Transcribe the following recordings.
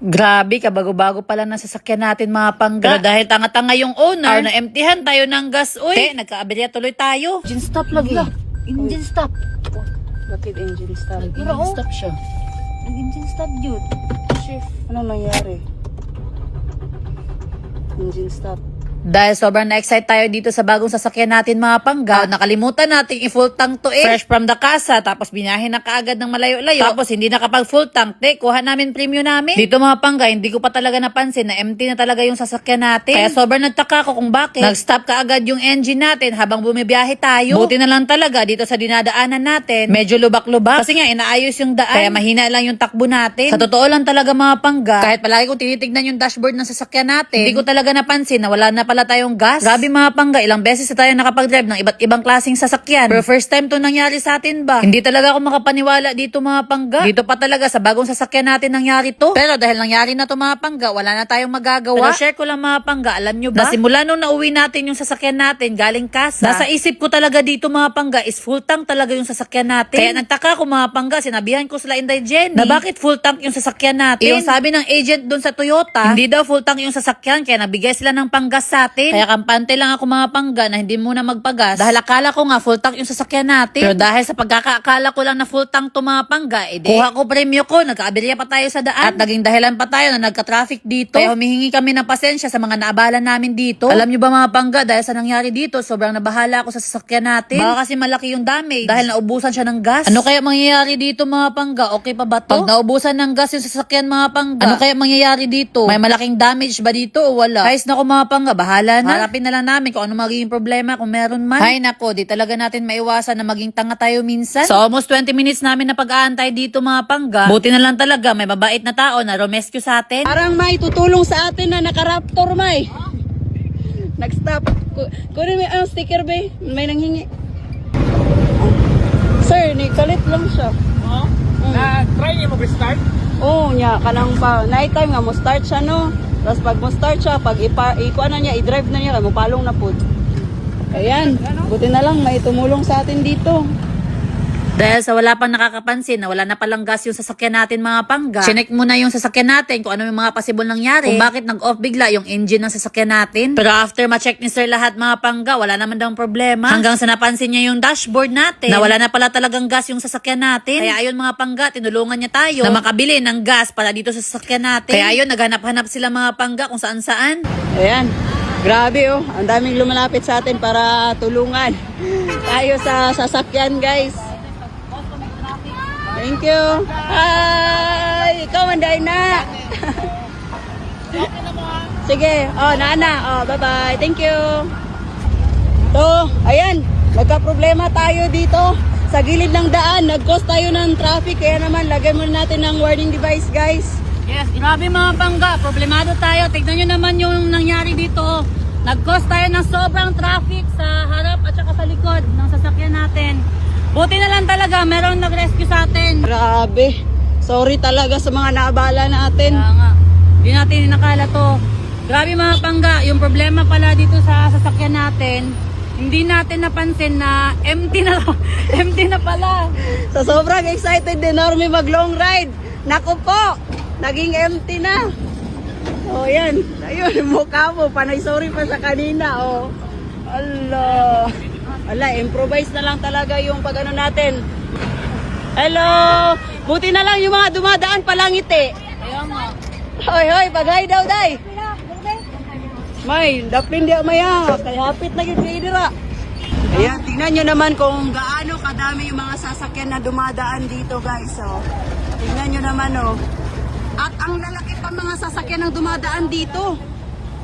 Grabe, kabago-bago pala ng sasakyan natin mga pangga. Pero dahil tanga-tanga yung owner, na-emptyhan tayo ng gas. Uy, nagka-aberya tuloy tayo. Engine stop lagi. Engine stop. Bakit engine stop? Engine stop siya. Nag-engine stop yun. Chef. Ano nangyari? Engine stop. Dahil sobrang na-excite tayo dito sa bagong sasakyan natin mga pangga, nakalimutan natin i-full tank to Fresh from the casa, tapos binahin na kaagad ng malayo-layo. Tapos hindi nakapag full tank, kuha namin premium namin. Dito mga pangga, hindi ko pa talaga napansin na empty na talaga yung sasakyan natin. Kaya sobrang nagtaka ko kung bakit nag-stop kaagad yung engine natin habang bumibiyahe tayo. Buti na lang talaga dito sa dinadaanan natin, medyo lubak-lubak. Kasi nga inaayos yung daan, kaya mahina lang yung takbo natin. Sa totoo lang talaga mga pangga, kahit palagi kong tinitignan yung dashboard ng sasakyan natin, hindi ko talaga napansin na wala na pala tayong gas. Grabe mga pangga, ilang beses na tayo nakapag-drive ng iba't ibang klaseng sasakyan. Pero first time to nangyari sa atin ba? Hindi talaga ako makapaniwala dito mga pangga. Dito pa talaga sa bagong sasakyan natin nangyari to. Pero dahil nangyari na to mga pangga, wala na tayong magagawa. Pero share ko lang mga pangga, alam nyo ba? Na simula nung nauwi natin yung sasakyan natin galing casa, nasa isip ko talaga dito mga pangga is full tank talaga yung sasakyan natin. Kaya nagtaka ko mga pangga, sinabihan ko sila Inday Jenny na bakit full tank yung sasakyan natin. Yung sabi ng agent doon sa Toyota, hindi daw full tank yung sasakyan, kaya nabigay sila ng panggas sa atin. Kaya kampante lang ako mga pangga na hindi muna magpagas dahil akala ko nga full tank yung sasakyan natin. Pero dahil sa pagkakaakala ko lang na full tank to mga pangga, kuha ko premyo ko, nagkaaberya pa tayo sa daan at naging dahilan pa tayo na nagka-traffic dito. Kaya humihingi kami ng pasensya sa mga naabala namin dito. Alam nyo ba mga pangga, dahil sa nangyari dito, sobrang nabahala ako sa sasakyan natin. Baka kasi malaki yung damage dahil naubusan siya ng gas. Ano kaya mangyayari dito mga pangga? Okay pa ba to? Pag naubusan ng gas yung sasakyan mga pangga, ano kaya mangyayari dito? May malaking damage ba dito o wala? Guys, nako mga pangga, bahala na. Harapin na lang namin kung ano magiging problema kung meron man. Ay nako, di talaga natin maiwasan na maging tanga tayo minsan. So almost 20 minutes namin na pag-aantay dito mga pangga. Buti na lang talaga may mabait na tao na rescue sa atin. Parang may tutulong sa atin na naka-Raptor, may. Nag-stop. Kunin mo yung sticker, be. May nanghingi. Sir, kalit lang siya. Oh? Na-try niya mag-start? Oo, niya. Kanang pa. Night time nga mo start siya, no? Tapos pag mo start siya, pag ikuha na niya, i-drive na niya, mo palong na po. Ayan. Buti na lang, may tumulong sa atin dito. Dahil sa wala pang nakakapansin na wala na palang gas yung sasakyan natin mga pangga, chinek muna yung sasakyan natin kung ano yung mga possible nangyari, kung bakit nag-off bigla yung engine ng sasakyan natin. Pero after ma-check ni sir lahat mga pangga, wala naman daw problema. Hanggang sa napansin niya yung dashboard natin na wala na pala talagang gas yung sasakyan natin. Kaya ayun mga pangga, tinulungan niya tayo na makabili ng gas para dito sa sasakyan natin. Kaya ayun, naghanap-hanap sila mga pangga kung saan-saan. Ayan. Grabe oh. Ang daming lumalapit sa atin para tulungan tayo sa sasakyan, guys. Thank you. Hi! Ikaw, manday na. Sige. Oh, nana. Oh, bye-bye. Thank you. So, ayan. Nagka-problema tayo dito sa gilid ng daan. Nag-cause tayo ng traffic. Kaya naman, lagay muna natin ng warning device, guys. Yes, grabe mga pangga. Problemado tayo. Tignan nyo naman yung nangyari dito. Nag-cause tayo ng sobrang traffic sa harap at saka sa likod ng sasakyan natin. Buti na lang talaga, meron nag-rescue sa atin. Grabe. Sorry talaga sa mga naabala natin. Kaya nga, di natin inakala to. Grabe mga pangga, yung problema pala dito sa sasakyan natin, hindi natin napansin na empty na empty na pala. Sa sobrang excited din Normie mag long ride. Naku po, naging empty na. Oh, yan. Ayun, yung mukha mo. Panay sorry pa sa kanina. Oh. Allah. Wala, improvise na lang talaga yung pag-ano natin. Hello! Buti na lang yung mga dumadaan palangiti. Kaya nga. Hoy, hoy, pag-hi daw, day. May, dapin di maya. Kaya hapit na yung kaidira. Ayan, tingnan nyo naman kung gaano kadami yung mga sasakyan na dumadaan dito, guys. So, tingnan nyo naman, oh. At ang lalaki pa mga sasakyan na dumadaan dito.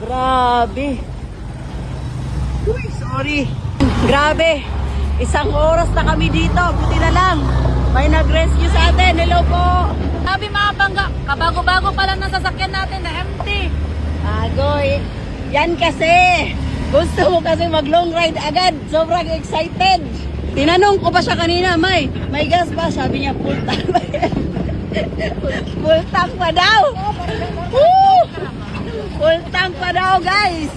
Grabe. Uy, sorry. Grabe. Isang oras na kami dito. Buti na lang. May nag-rescue sa atin. Hello po. Sabi mga pangga, kabago-bago pala ng sasakyan natin na empty. Agoy. Yan kasi. Gusto mo kasi mag-long ride agad. Sobrang excited. Tinanong ko pa siya kanina, may gas ba? Sabi niya, full tank ba yan? Full tank pa daw. Woo! Full tank pa daw, guys.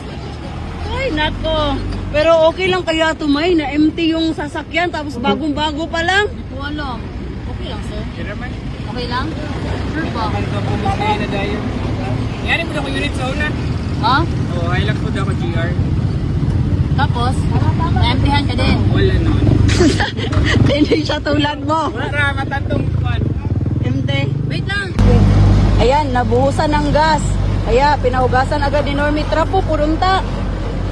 Ay, nako. Pero okay lang kaya ito, may na empty yung sasakyan tapos bagong-bago pa lang. Hindi ko alam. Okay lang, sir. Kira man? Okay Okay lang? Sure ba? Ano ka po misaya na dahil? Yan mo na ko unit sa una. Ha? Oo, hilak po daw ko GR. Tapos, na-emptyhan ka din. Wala naman. Hindi siya tulad mo. Wala, matandong kwan. Hindi. Wait lang. Ayan, nabuhusan ng gas. Kaya, pinahugasan agad ni Normie. Trapo, purunta.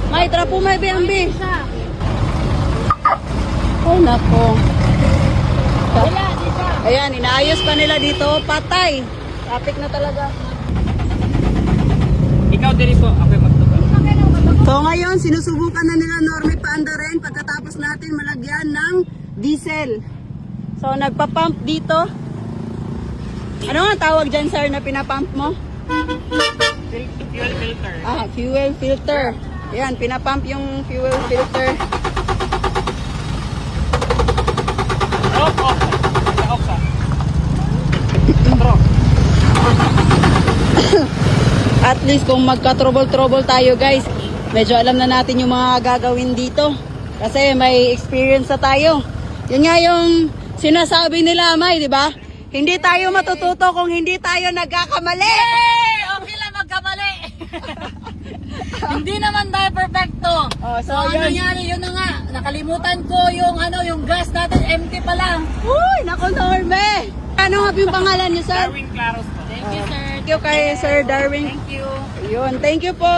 May trapo, may BMB. Oh, nako. Ayan, inaayos pa nila dito. Patay. Traffic na talaga. Ikaw din po, ako yung magtugan. So ngayon, sinusubukan na nila Normie Panda rin pagkatapos natin malagyan ng diesel. So nagpa-pump dito. Ano nga tawag dyan, sir, na pinapump mo? Fuel filter. Ah, fuel filter. Ayan, pinapump yung fuel filter. Off. Off sa. Intro. At least kung magka-trouble tayo, guys, medyo alam na natin yung mga gagawin dito. Kasi may experience na tayo. Yun nga yung sinasabi nila, May, di ba? Hindi tayo matututo kung hindi tayo nagkakamali. Hey! Okay lang magkamali. Hindi naman tayo perfecto. Oh, so ano yun. nangyari? Yun na nga. Nakalimutan ko yung gas natin. Empty pa lang. Uy, naku, Norme! Ano nga yung pangalan niyo, sir? Darwin Claros po. Thank you, sir. Thank you kay Sir Darwin. Thank you. Yun, thank you po.